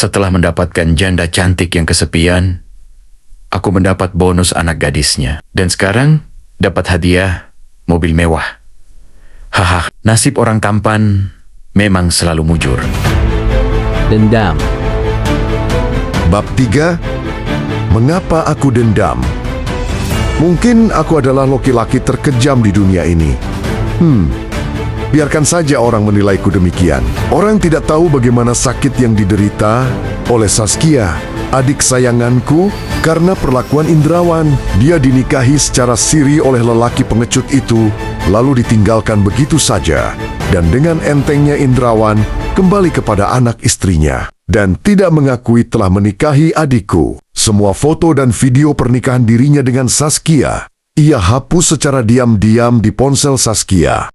Setelah mendapatkan janda cantik yang kesepian, aku mendapat bonus anak gadisnya. Dan sekarang dapat hadiah mobil mewah. Haha, nasib orang tampan memang selalu mujur. Dendam. Bab 3. Mengapa aku dendam? Mungkin aku adalah laki-laki terkejam di dunia ini. Biarkan saja orang menilaiku demikian. Orang tidak tahu bagaimana sakit yang diderita oleh Saskia, adik sayanganku, karena perlakuan Indrawan. Dia dinikahi secara siri oleh lelaki pengecut itu, lalu ditinggalkan begitu saja. Dan dengan entengnya Indrawan kembali kepada anak istrinya dan tidak mengakui telah menikahi adikku. Semua foto dan video pernikahan dirinya dengan Saskia ia hapus secara diam-diam di ponsel Saskia.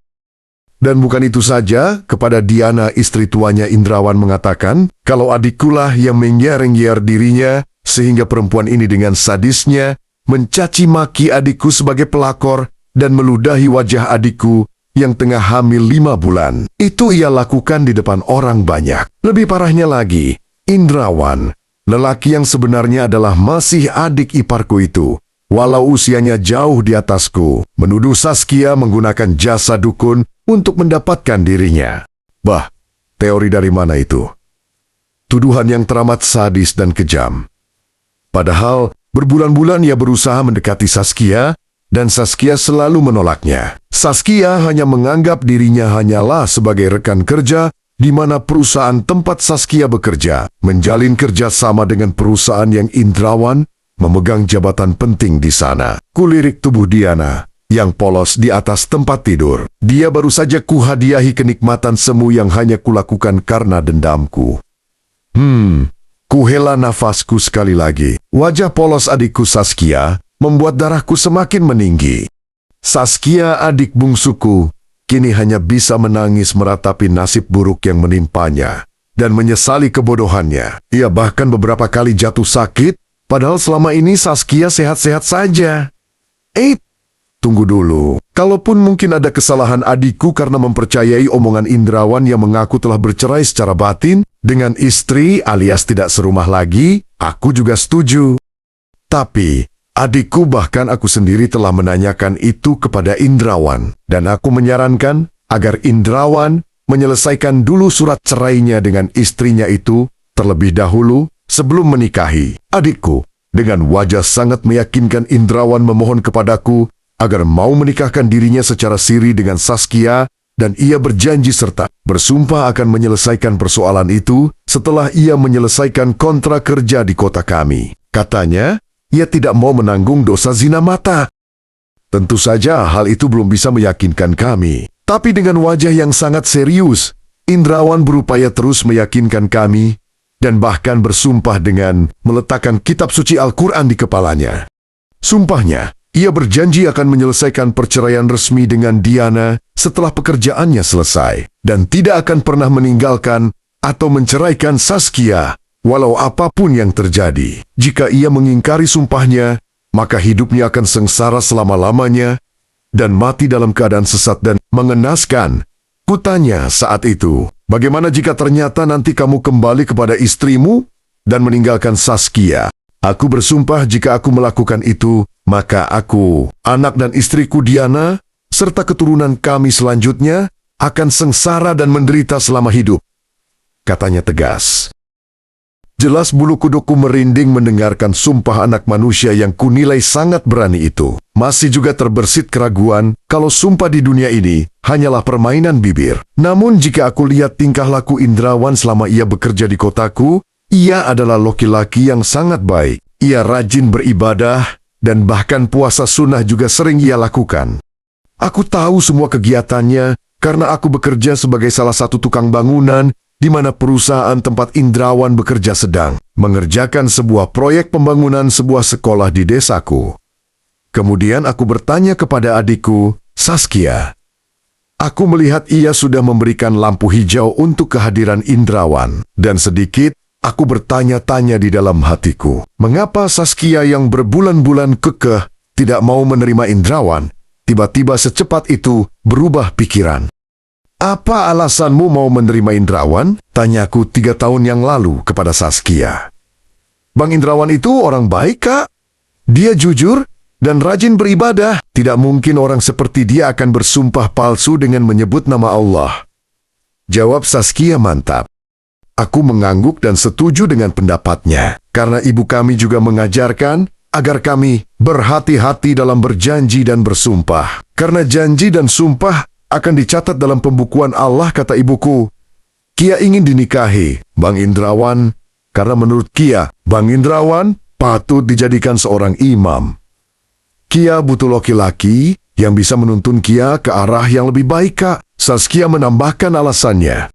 Dan bukan itu saja, kepada Diana istri tuanya Indrawan mengatakan kalau adikulah yang menyer-nyer dirinya sehingga perempuan ini dengan sadisnya mencaci maki adikku sebagai pelakor dan meludahi wajah adikku yang tengah hamil 5 bulan. Itu ia lakukan di depan orang banyak. Lebih parahnya lagi, Indrawan, lelaki yang sebenarnya adalah masih adik iparku itu, walau usianya jauh di atasku, menuduh Saskia menggunakan jasa dukun untuk mendapatkan dirinya. Bah, teori dari mana itu? Tuduhan yang teramat sadis dan kejam. Padahal berbulan-bulan ia berusaha mendekati Saskia, dan Saskia selalu menolaknya. Saskia hanya menganggap dirinya hanyalah sebagai rekan kerja di mana perusahaan tempat Saskia bekerja menjalin kerjasama dengan perusahaan yang Indrawan memegang jabatan penting di sana. Kulirik tubuh Diana yang polos di atas tempat tidur. Dia baru saja kuhadiahi kenikmatan semu yang hanya kulakukan karena dendamku. Kuhela nafasku sekali lagi. Wajah polos adikku Saskia membuat darahku semakin meninggi. Saskia, adik bungsuku, kini hanya bisa menangis meratapi nasib buruk yang menimpanya dan menyesali kebodohannya. Ia bahkan beberapa kali jatuh sakit, padahal selama ini Saskia sehat-sehat saja. Tunggu dulu. Kalaupun mungkin ada kesalahan adikku karena mempercayai omongan Indrawan yang mengaku telah bercerai secara batin dengan istri alias tidak serumah lagi, aku juga setuju. Tapi adikku bahkan aku sendiri telah menanyakan itu kepada Indrawan, dan aku menyarankan agar Indrawan menyelesaikan dulu surat cerainya dengan istrinya itu terlebih dahulu sebelum menikahi adikku. Dengan wajah sangat meyakinkan Indrawan memohon kepadaku agar mau menikahkan dirinya secara siri dengan Saskia, dan ia berjanji serta bersumpah akan menyelesaikan persoalan itu setelah ia menyelesaikan kontrak kerja di kota kami. Katanya, ia tidak mau menanggung dosa zina mata. Tentu saja hal itu belum bisa meyakinkan kami. Tapi dengan wajah yang sangat serius, Indrawan berupaya terus meyakinkan kami dan bahkan bersumpah dengan meletakkan kitab suci Al-Quran di kepalanya. Sumpahnya, ia berjanji akan menyelesaikan perceraian resmi dengan Diana setelah pekerjaannya selesai dan tidak akan pernah meninggalkan atau menceraikan Saskia walau apapun yang terjadi. Jika ia mengingkari sumpahnya, maka hidupnya akan sengsara selama-lamanya dan mati dalam keadaan sesat dan mengenaskan. Kutanya saat itu, bagaimana jika ternyata nanti kamu kembali kepada istrimu dan meninggalkan Saskia? Aku bersumpah jika aku melakukan itu, maka aku, anak dan istriku Diana, serta keturunan kami selanjutnya akan sengsara dan menderita selama hidup. Katanya tegas. Jelas bulu kuduku merinding mendengarkan sumpah anak manusia yang kunilai sangat berani itu. Masih juga terbersit keraguan kalau sumpah di dunia ini hanyalah permainan bibir. Namun jika aku lihat tingkah laku Indrawan selama ia bekerja di kotaku, ia adalah laki-laki yang sangat baik. Ia rajin beribadah dan bahkan puasa sunnah juga sering ia lakukan. Aku tahu semua kegiatannya karena aku bekerja sebagai salah satu tukang bangunan di mana perusahaan tempat Indrawan bekerja sedang mengerjakan sebuah proyek pembangunan sebuah sekolah di desaku. Kemudian aku bertanya kepada adikku, Saskia. Aku melihat ia sudah memberikan lampu hijau untuk kehadiran Indrawan, dan sedikit aku bertanya-tanya di dalam hatiku, mengapa Saskia yang berbulan-bulan kekeh tidak mau menerima Indrawan, tiba-tiba secepat itu berubah pikiran. Apa alasanmu mau menerima Indrawan? Tanyaku 3 tahun yang lalu kepada Saskia. Bang Indrawan itu orang baik, Kak. Dia jujur dan rajin beribadah. Tidak mungkin orang seperti dia akan bersumpah palsu dengan menyebut nama Allah. Jawab Saskia mantap. Aku mengangguk dan setuju dengan pendapatnya. Karena ibu kami juga mengajarkan agar kami berhati-hati dalam berjanji dan bersumpah. Karena janji dan sumpah akan dicatat dalam pembukuan Allah, kata ibuku. Kia ingin dinikahi Bang Indrawan karena menurut Kia, Bang Indrawan patut dijadikan seorang imam. Kia butuh laki-laki yang bisa menuntun Kia ke arah yang lebih baik, Kak. Saskia menambahkan alasannya.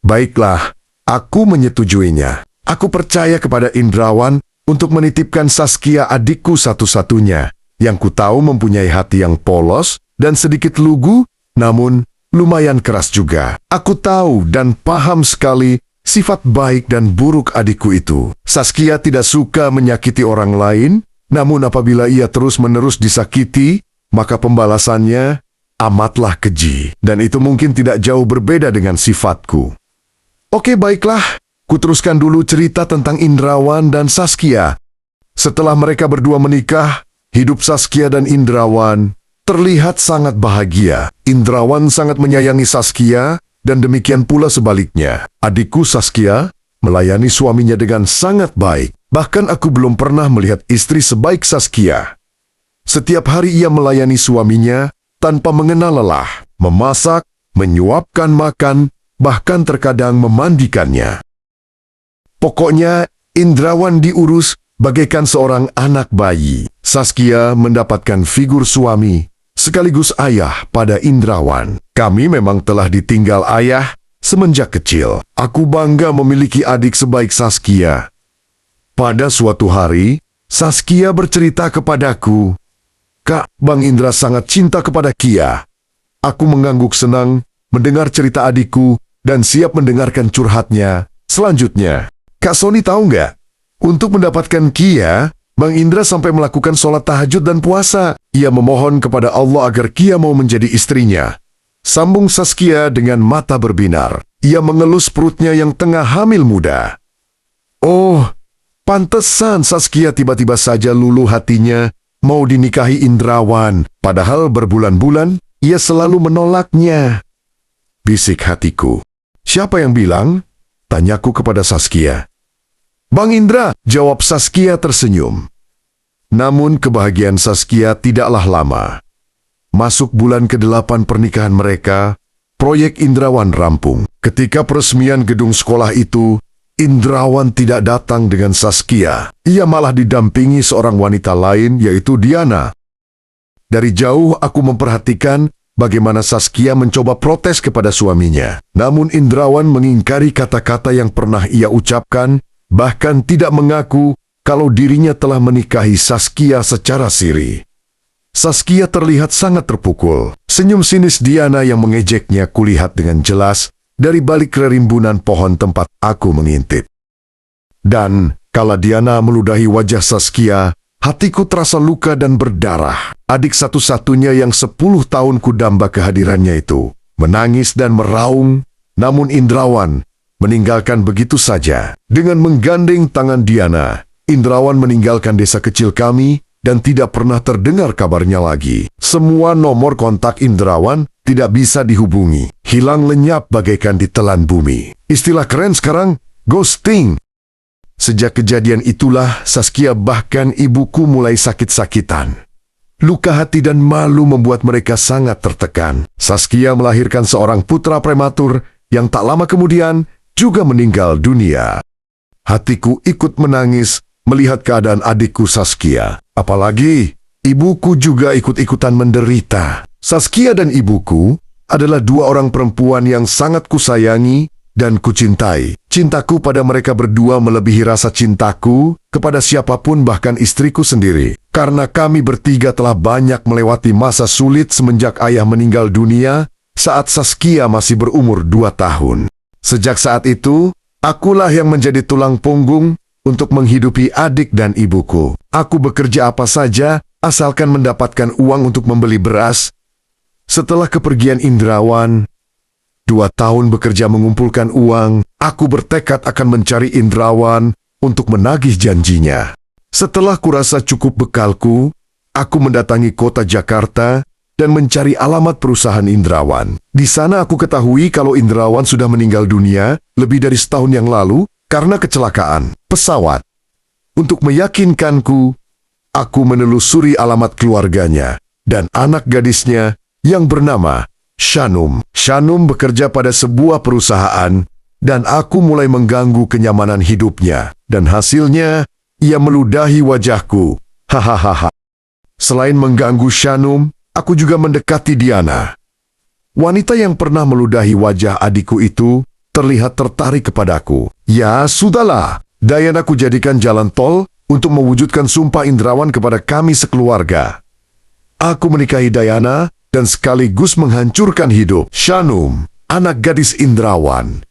Baiklah, aku menyetujuinya. Aku percaya kepada Indrawan untuk menitipkan Saskia, adikku satu-satunya, yang ku tahu mempunyai hati yang polos dan sedikit lugu, namun lumayan keras juga. Aku tahu dan paham sekali sifat baik dan buruk adikku itu. Saskia tidak suka menyakiti orang lain, namun apabila ia terus-menerus disakiti, maka pembalasannya amatlah keji. Dan itu mungkin tidak jauh berbeda dengan sifatku. Oke, baiklah. Kuteruskan dulu cerita tentang Indrawan dan Saskia. Setelah mereka berdua menikah, hidup Saskia dan Indrawan terlihat sangat bahagia. Indrawan sangat menyayangi Saskia, dan demikian pula sebaliknya. Adikku Saskia melayani suaminya dengan sangat baik. Bahkan aku belum pernah melihat istri sebaik Saskia. Setiap hari ia melayani suaminya tanpa mengenal lelah, memasak, menyuapkan makan, bahkan terkadang memandikannya. Pokoknya, Indrawan diurus bagaikan seorang anak bayi. Saskia mendapatkan figur suami sekaligus ayah pada Indrawan. Kami memang telah ditinggal ayah semenjak kecil. Aku bangga memiliki adik sebaik Saskia. Pada suatu hari, Saskia bercerita kepadaku, Kak, Bang Indra sangat cinta kepada Kia. Aku mengangguk senang mendengar cerita adikku dan siap mendengarkan curhatnya. Selanjutnya, Kak Sony tahu nggak? Untuk mendapatkan Kia, Bang Indra sampai melakukan sholat tahajud dan puasa. Ia memohon kepada Allah agar Kia mau menjadi istrinya. Sambung Saskia dengan mata berbinar. Ia mengelus perutnya yang tengah hamil muda. Oh, pantesan Saskia tiba-tiba saja luluh hatinya mau dinikahi Indrawan. Padahal berbulan-bulan ia selalu menolaknya. Bisik hatiku. Siapa yang bilang? Tanyaku kepada Saskia. Bang Indra, jawab Saskia tersenyum. Namun kebahagiaan Saskia tidaklah lama. Masuk bulan ke-8 pernikahan mereka, proyek Indrawan rampung. Ketika peresmian gedung sekolah itu, Indrawan tidak datang dengan Saskia. Ia malah didampingi seorang wanita lain, yaitu Diana. Dari jauh aku memperhatikan bagaimana Saskia mencoba protes kepada suaminya. Namun Indrawan mengingkari kata-kata yang pernah ia ucapkan, bahkan tidak mengaku kalau dirinya telah menikahi Saskia secara siri. Saskia terlihat sangat terpukul. Senyum sinis Diana yang mengejeknya kulihat dengan jelas dari balik rerimbunan pohon tempat aku mengintip. Dan kala Diana meludahi wajah Saskia, hatiku terasa luka dan berdarah. Adik satu-satunya yang 10 tahun kudamba kehadirannya itu menangis dan meraung, namun Indrawan meninggalkan begitu saja. Dengan menggandeng tangan Diana, Indrawan meninggalkan desa kecil kami dan tidak pernah terdengar kabarnya lagi. Semua nomor kontak Indrawan tidak bisa dihubungi. Hilang lenyap bagaikan ditelan bumi. Istilah keren sekarang, ghosting. Sejak kejadian itulah, Saskia bahkan ibuku mulai sakit-sakitan. Luka hati dan malu membuat mereka sangat tertekan. Saskia melahirkan seorang putra prematur yang tak lama kemudian juga meninggal dunia. Hatiku ikut menangis melihat keadaan adikku Saskia. Apalagi, ibuku juga ikut-ikutan menderita. Saskia dan ibuku adalah 2 orang perempuan yang sangat kusayangi dan kucintai. Cintaku pada mereka berdua melebihi rasa cintaku kepada siapapun, bahkan istriku sendiri. Karena kami bertiga telah banyak melewati masa sulit semenjak ayah meninggal dunia saat Saskia masih berumur 2 tahun. Sejak saat itu, akulah yang menjadi tulang punggung untuk menghidupi adik dan ibuku. Aku bekerja apa saja asalkan mendapatkan uang untuk membeli beras. Setelah kepergian Indrawan, 2 tahun bekerja mengumpulkan uang, aku bertekad akan mencari Indrawan untuk menagih janjinya. Setelah kurasa cukup bekalku, aku mendatangi kota Jakarta dan mencari alamat perusahaan Indrawan. Di sana aku ketahui kalau Indrawan sudah meninggal dunia lebih dari setahun yang lalu karena kecelakaan pesawat. Untuk meyakinkanku, aku menelusuri alamat keluarganya dan anak gadisnya yang bernama Shanum. Shanum bekerja pada sebuah perusahaan dan aku mulai mengganggu kenyamanan hidupnya. Dan hasilnya, ia meludahi wajahku. Hahaha. Selain mengganggu Shanum, aku juga mendekati Diana. Wanita yang pernah meludahi wajah adikku itu terlihat tertarik kepadaku. Ya, sudahlah. Diana ku jadikan jalan tol untuk mewujudkan sumpah Indrawan kepada kami sekeluarga. Aku menikahi Diana dan sekaligus menghancurkan hidup Shanum, anak gadis Indrawan.